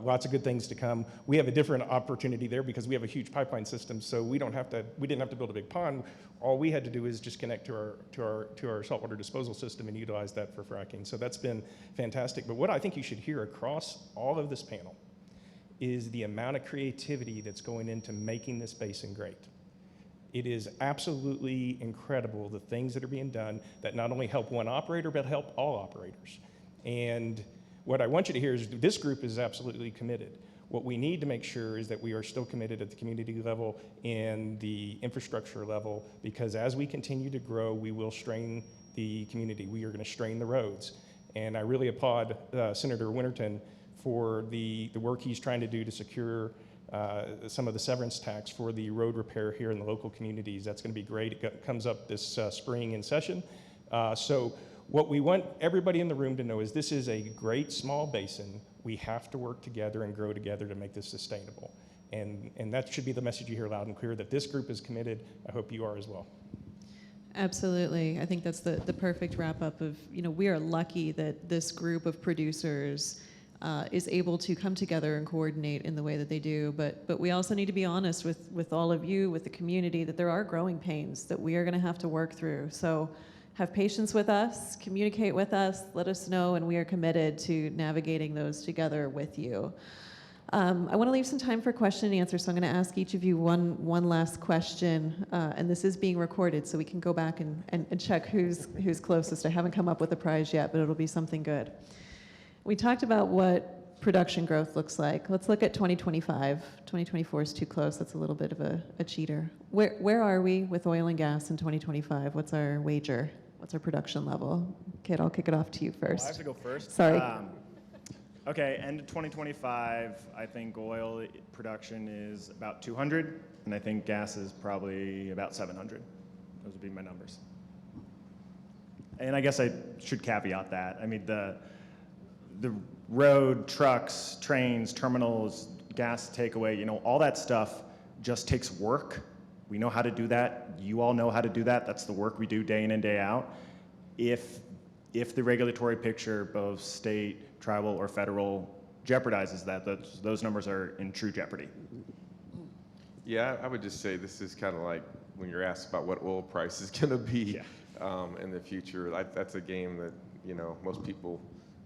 lots of good things to come. We have a different opportunity there because we have a huge pipeline system. So we didn't have to build a big pond. All we had to do is just connect to our saltwater disposal system and utilize that for fracking. So that's been fantastic. But what I think you should hear across all of this panel is the amount of creativity that's going into making this basin great. It is absolutely incredible the things that are being done that not only help one operator, but help all operators. And what I want you to hear is this group is absolutely committed. What we need to make sure is that we are still committed at the community level and the infrastructure level, because as we continue to grow, we will strain the community. We are going to strain the roads. And I really applaud Senator Winterton for the work he's trying to do to secure some of the severance tax for the road repair here in the local communities. That's going to be great. It comes up this spring in session. So what we want everybody in the room to know is this is a great small basin. We have to work together and grow together to make this sustainable. And that should be the message you hear loud and clear, that this group is committed. I hope you are as well. Absolutely. I think that's the perfect wrap up of, we are lucky that this group of producers is able to come together and coordinate in the way that they do. But we also need to be honest with all of you, with the community, that there are growing pains that we are going to have to work through. So have patience with us, communicate with us, let us know, and we are committed to navigating those together with you. I want to leave some time for question and answer, so I'm going to ask each of you one last question, and this is being recorded, so we can go back and check who's closest. I haven't come up with a prize yet, but it'll be something good. We talked about what production growth looks like. Let's look at 2025. 2024 is too close. That's a little bit of a cheater. Where are we with oil and gas in 2025? What's our wager? What's our production level? Kit, I'll kick it off to you first. I have to go first. Sorry. Okay, end of 2025, I think oil production is about 200, and I think gas is probably about 700. Those would be my numbers. And I guess I should caveat that. I mean, the road, trucks, trains, terminals, gas takeaway, you know, all that stuff just takes work. We know how to do that. You all know how to do that. That's the work we do day in and day out. If the regulatory picture, both state, tribal, or federal, jeopardizes that, those numbers are in true jeopardy. Yeah, I would just say this is kind of like when you're asked about what oil price is going to be in the future. That's a game that, you know, most people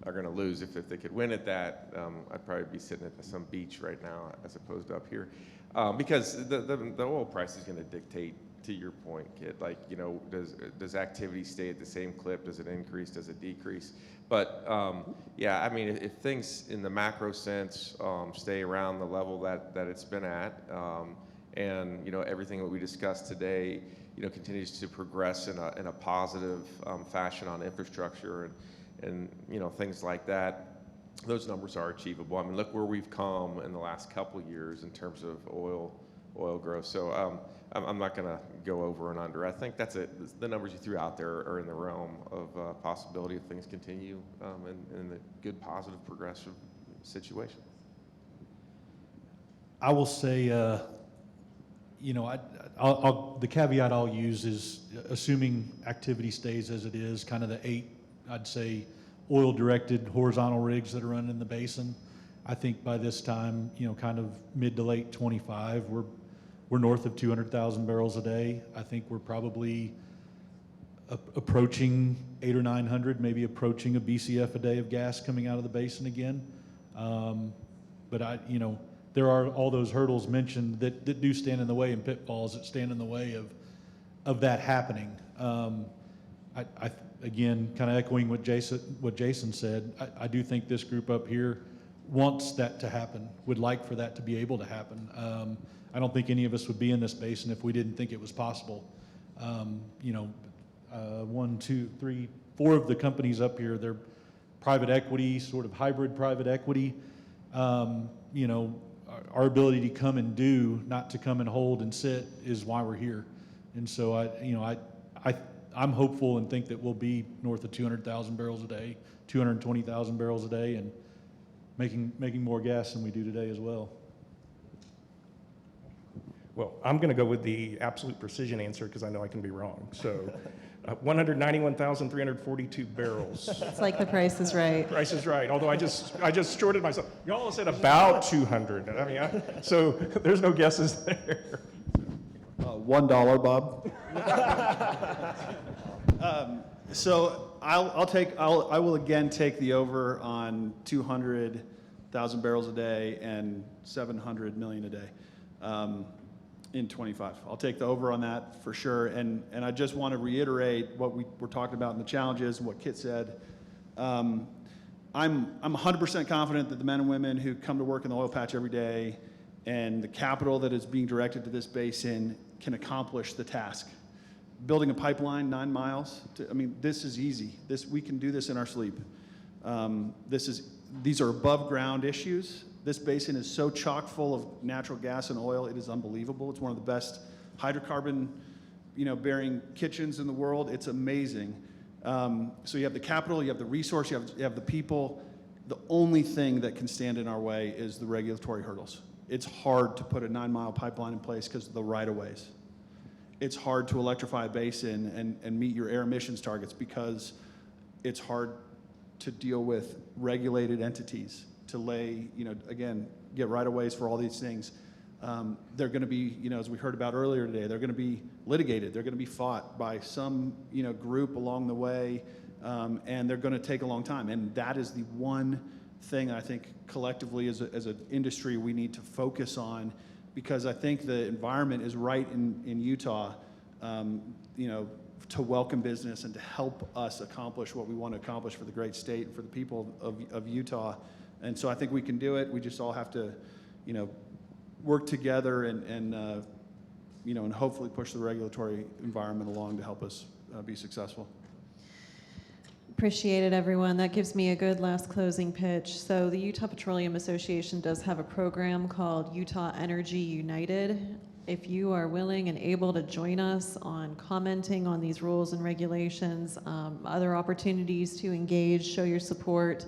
are going to lose. If they could win at that, I'd probably be sitting at some beach right now as opposed to up here, because the oil price is going to dictate. To your point, Kit, like, you know, does activity stay at the same clip? Does it increase? Does it decrease? But yeah, I mean, if things in the macro sense stay around the level that it's been at, and, you know, everything that we discussed today, you know, continues to progress in a positive fashion on infrastructure and you know, things like that, those numbers are achievable. I mean, look where we've come in the last couple of years in terms of oil growth. So I'm not going to go over and under. I think that's it. The numbers you threw out there are in the realm of possibility if things continue in the good, positive, progressive situation. I will say, you know, the caveat I'll use is assuming activity stays as it is, kind of the 8, I'd say, oil-directed horizontal rigs that are running in the basin. I think by this time, you know, kind of mid to late 25, we're north of 200,000 barrels a day. I think we're probably approaching 800 or 900, maybe approaching a BCF a day of gas coming out of the basin again. But you know, there are all those hurdles mentioned that do stand in the way, and pitfalls that stand in the way of that happening. Again, kind of echoing what Jason said, I do think this group up here wants that to happen, would like for that to be able to happen. I don't think any of us would be in this basin if we didn't think it was possible. You know, 1, 2, 3, 4 of the companies up here, they're private equity, sort of hybrid private equity. You know, our ability to come and do, not to come and hold and sit, is why we're here. And so I'm hopeful and think that we'll be north of 200,000 barrels a day, 220,000 barrels a day, and making more gas than we do today as well. Well, I'm going to go with the absolute precision answer because I know I can be wrong. So 191,342 barrels. It's like The Price is Right. Price is right. Although I just shorted myself. Y'all said about 200. I mean, so there's no guesses there. $1, Bob. So I will again take the over on 200,000 barrels a day and 700 million a day in 25. I'll take the over on that for sure. And I just want to reiterate what we were talking about in the challenges and what Kit said. I'm 100% confident that the men and women who come to work in the oil patch every day and the capital that is being directed to this basin can accomplish the task. Building a pipeline 9 miles, this is easy. We can do this in our sleep. These are above ground issues. This basin is so chock full of natural gas and oil, it is unbelievable. It's one of the best hydrocarbon, bearing kitchens in the world. It's amazing. So you have the capital, you have the resource, you have the people. The only thing that can stand in our way is the regulatory hurdles. It's hard to put a 9-mile pipeline in place because of the right-of-ways. It's hard to electrify a basin and meet your air emissions targets because it's hard to deal with regulated entities to lay, again, get right-of-ways for all these things. They're going to be, as we heard about earlier today, they're going to be litigated. They're going to be fought by some, group along the way, and they're going to take a long time. And that is the one thing I think collectively as an industry we need to focus on, because I think the environment is right in Utah, to welcome business and to help us accomplish what we want to accomplish for the great state and for the people of Utah. And so I think we can do it. We just all have to, work together and hopefully push the regulatory environment along to help us be successful. Appreciate it, everyone. That gives me a good last closing pitch. So the Utah Petroleum Association does have a program called Utah Energy United. If you are willing and able to join us on commenting on these rules and regulations, other opportunities to engage, show your support,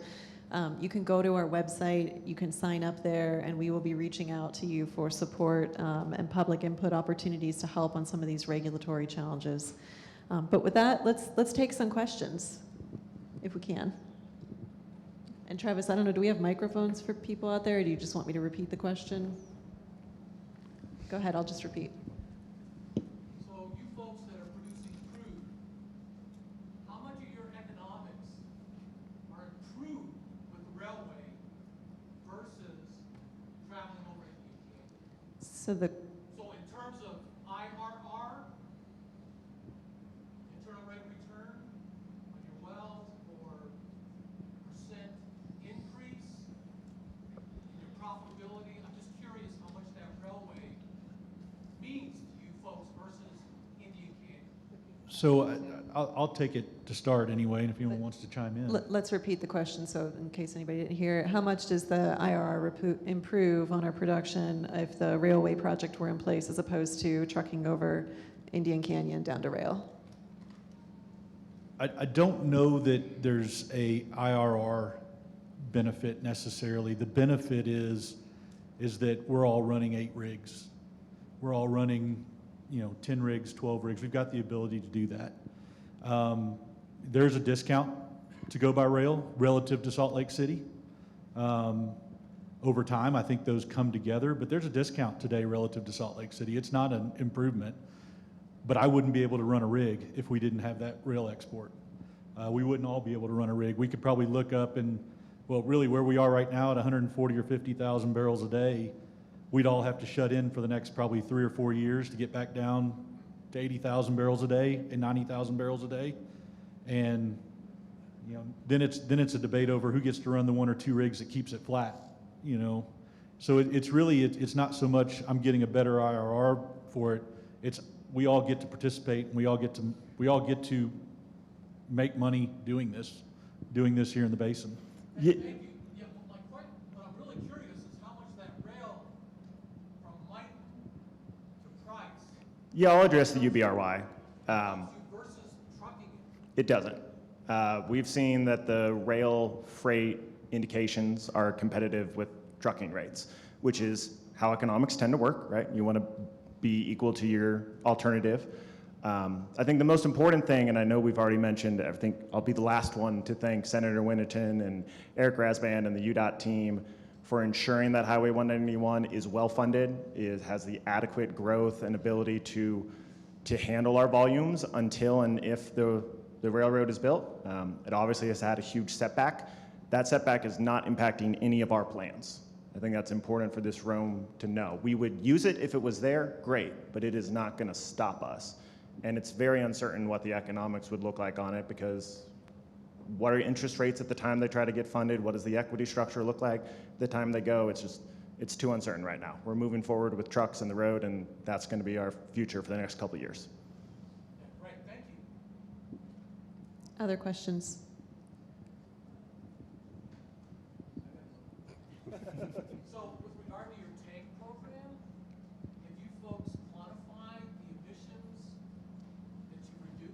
you can go to our website, you can sign up there, and we will be reaching out to you for support and public input opportunities to help on some of these regulatory challenges. But with that, let's take some questions, if we can. And Travis, I don't know, do we have microphones for people out there, or do you just want me to repeat the question? Go ahead, I'll just repeat. So you folks that are producing crude, how much of your economics are improved with the railway versus traveling over Indian Canyon? So the So in terms of IRR, internal rate of return on your wells, or percent increase in your profitability, I'm just curious how much that railway means to you folks versus Indian Canyon. So I'll take it to start anyway, and if anyone wants to chime in. let's repeat the question, so in case anybody didn't hear it. How much does the IRR improve on our production if the railway project were in place as opposed to trucking over Indian Canyon down to rail? I don't know that there's a IRR benefit necessarily. The benefit is that we're all running 8 rigs. We're all running, 10 rigs, 12 rigs. We've got the ability to do that. There's a discount to go by rail relative to Salt Lake City. Over time, I think those come together, but there's a discount today relative to Salt Lake City. It's not an improvement, but I wouldn't be able to run a rig if we didn't have that rail export. We wouldn't all be able to run a rig. We could probably look up and, well, really where we are right now at 140 or 50,000 barrels a day, we'd all have to shut in for the next probably 3 or 4 years to get back down to 80,000 barrels a day and 90,000 barrels a day. And then it's a debate over who gets to run the 1 or 2 rigs that keeps it flat, So it's not so much I'm getting a better IRR for it. It's we all get to participate, and we all get to make money doing this here in the basin. Thank you. Yeah, well, what I'm really curious is how much that rail from Mike to Price Yeah, I'll address the UBRY. versus trucking it. It doesn't. We've seen that the rail freight indications are competitive with trucking rates, which is how economics tend to work, right? You want to be equal to your alternative. I think the most important thing, and I know we've already mentioned, I think I'll be the last one to thank Senator Winterton and Eric Rasband and the UDOT team for ensuring that Highway 191 is well-funded, has the adequate growth and ability to handle our volumes until and if the railroad is built. It obviously has had a huge setback. That setback is not impacting any of our plans. I think that's important for this room to know. We would use it if it was there, great, but it is not going to stop us. And it's very uncertain what the economics would look like on it, because what are interest rates at the time they try to get funded? What does the equity structure look like the time they go? It's too uncertain right now. We're moving forward with trucks in the road, and that's going to be our future for the next couple of years. Right, thank you. Other questions? So with regard to your tank program, have you folks quantified the emissions that you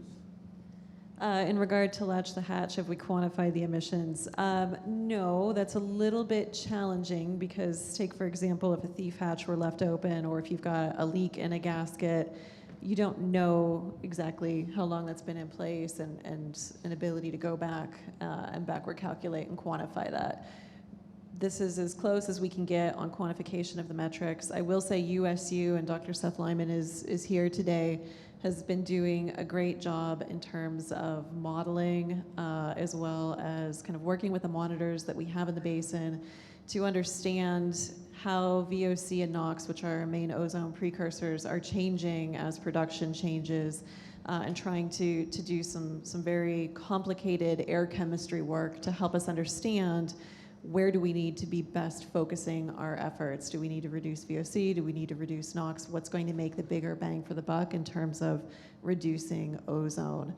reduced? In regard to Latch the Hatch, have we quantified the emissions? No, that's a little bit challenging because take, for example, if a thief hatch were left open or if you've got a leak in a gasket, you don't know exactly how long that's been in place and an ability to go back and backward calculate and quantify that. This is as close as we can get on quantification of the metrics. I will say USU, and Dr. Seth Lyman is here today, has been doing a great job in terms of modeling as well as kind of working with the monitors that we have in the basin to understand how VOC and NOx, which are our main ozone precursors, are changing as production changes and trying to do some very complicated air chemistry work to help us understand where do we need to be best focusing our efforts? Do we need to reduce VOC? Do we need to reduce NOx? What's going to make the bigger bang for the buck in terms of reducing ozone?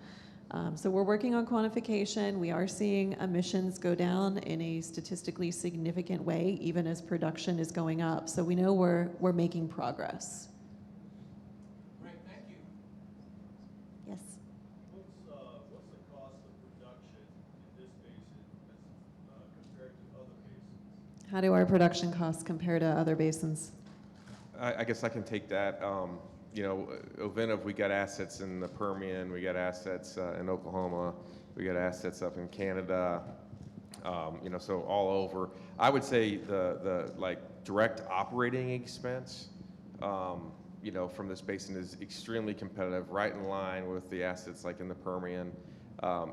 So we're working on quantification. We are seeing emissions go down in a statistically significant way, even as production is going up. So we know we're making progress. Great, thank you. Yes. What's the cost of production in this basin as compared to other basins? How do our production costs compare to other basins? I guess I can take that. You know, Uintah, we got assets in the Permian, we got assets in Oklahoma, we got assets up in Canada, you know, so all over. I would say the like direct operating expense, you know, from this basin is extremely competitive, right in line with the assets like in the Permian.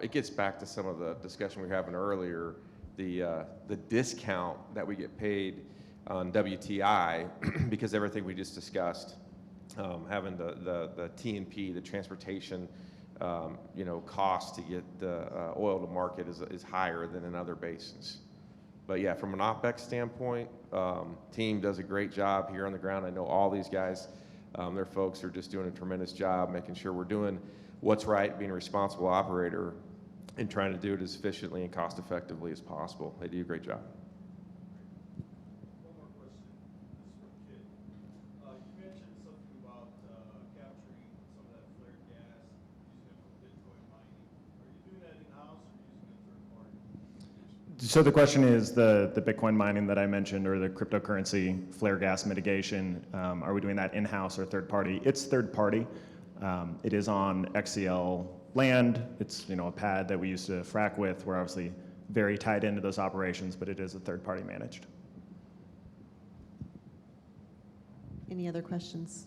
It gets back to some of the discussion we were having earlier, the discount that we get paid on WTI because everything we just discussed. Having the T&P, the transportation, you know, cost to get the oil to market is higher than in other basins. But yeah, from an OpEx standpoint, team does a great job here on the ground. I know all these guys, their folks are just doing a tremendous job making sure we're doing what's right, being a responsible operator, and trying to do it as efficiently and cost effectively as possible. They do a great job. One more question. This is for Kit. You mentioned something about capturing some of that flared gas, using it for Bitcoin mining. Are you doing that in-house or using a third party? So the question is the Bitcoin mining that I mentioned, or the cryptocurrency flare gas mitigation, are we doing that in-house or third party? It's third party. It is on XCL land. It's, you know, a pad that we used to frack with. We're obviously very tied into those operations, but it is a third party managed. Any other questions?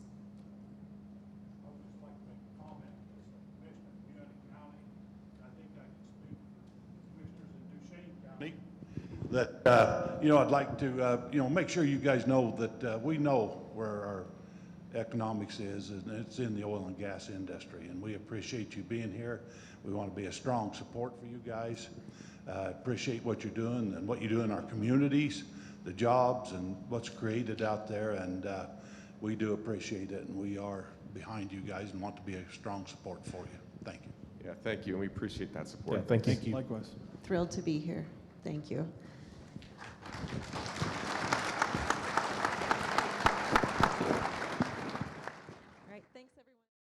I would just like to make a comment as a commissioner of Uintah County. I think I can speak for commissioners in Duchesne County. That, you know, I'd like to, you know, make sure you guys know that we know where our economics is, and it's in the oil and gas industry. And we appreciate you being here. We want to be a strong support for you guys. Appreciate what you're doing and what you do in our communities, the jobs and what's created out there. And we do appreciate it, and we are behind you guys and want to be a strong support for you. Thank you. Yeah, thank you, and we appreciate that support. Yeah, thank you. Likewise. Thrilled to be here. Thank you.